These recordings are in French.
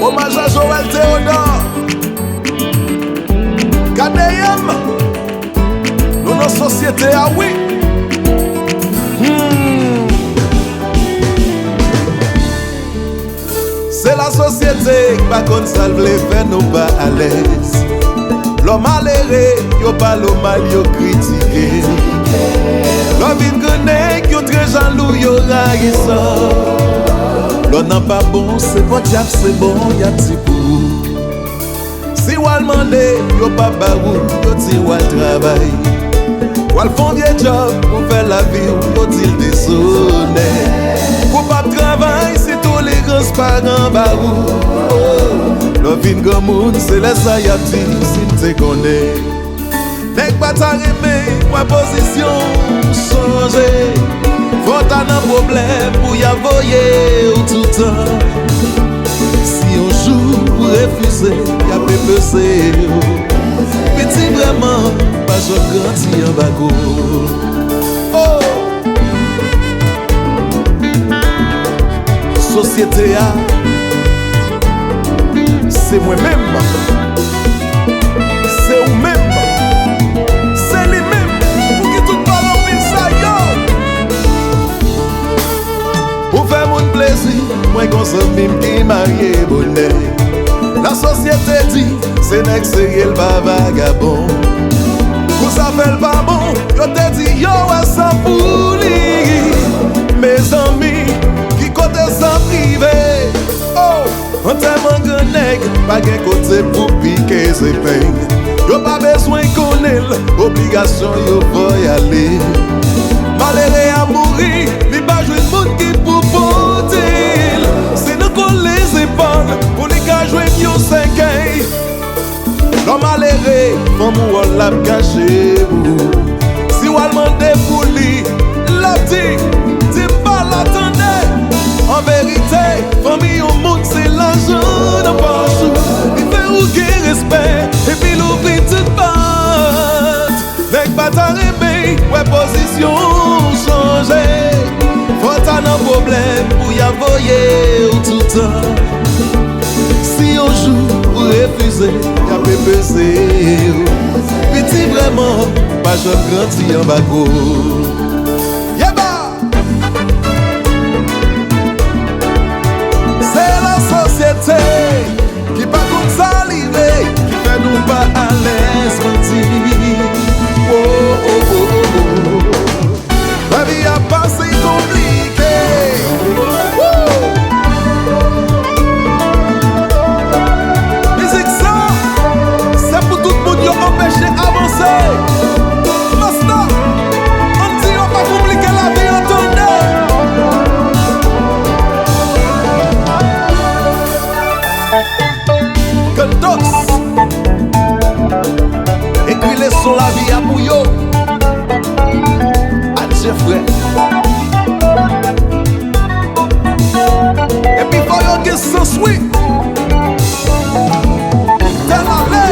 Hommage à Joël Théodore KDM. Nous nos société ah oui. C'est la société qui pas comme ça le fait nous pas à l'aise. L'homme malheureux, yo pas l'homme mal yo critiqué. L'homme vite connaît yo très jaloux yo raguissant. L'homme n'a pas bon, c'est pas diable, c'est bon, y'a petit pour. Si ou al mande, yo pas barou, yo ti ou al travail. Ou al font vieux job pour faire la vie, yo ti le déshonnête. Pour pas travail, c'est tolérance par un barou. L'homme vin grand monde, c'est les ça y'a dit, si m'te connaît. Nèg pas ta remè, ou position changer. Faut t'en un problème pour y avoyer tout temps. Si on joue pour refuser, y'a peu pesé. Petit vraiment, pas je grandis en bago. Oh! Société A, c'est moi-même. C'est vous-même. C'est lui-même. Pour qui tout parle en ville ça yo. Pour faire mon plaisir, moi consomme qui marié bonnet. La société dit, c'est nèg c'est le pas vagabond. Pour ça fait le pas bon, yo te dit yo à sans pouli. Mes amis, qui côté sans privé. Oh, on tellement grand nèg, pas gen côté pour piquer ses peines. Yo pas besoin connaître, obligation yo faut y aller. Malheureux à mourir, li pas jouer monde qui pour porter. C'est nous qu'on les épaules pour les cas jouer yo 5. L'homme malheureux, femme ou on l'a caché vous. Si ou al mande pour lui, l'a dit, dis pas l'attendez. En vérité, famille au monde c'est l'argent d'un bonjour. Il fait rouguer respect et puis l'ouvrir toute porte. Nèg pas ta réveil, ouais position changer. Faut t'en un problème pour y avoyer tout temps. Si on joue pour refuser, y'a peu pesé. Petit vraiment, pas je grandis en bago. Qui pas comme ça arriver, qui fait nous pas à l'aise mentir. Oh oh oh oh oh. Ma vie a passé compliquée. Musique ça, c'est pour tout le monde qui a empêché d'avancer. Basta, on dit on va compliquer la vie, entendez. Kentox écrit les sons la vie à Bouillot à Jeffrey. Et puis faut yon qui s'en suit. Tel allé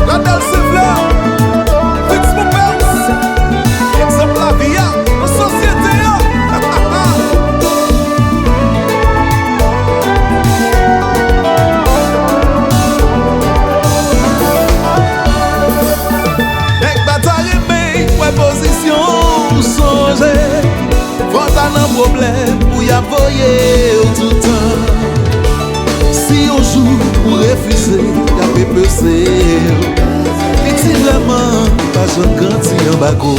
la Del Sivler Fix mon pers. Exemple la vie à la société. Position changer. Faut t'en un problème pour y avoyer tout temps. Si on joue pour refuser, y'a peu pesé. Petit vraiment, pas je grandis en bago.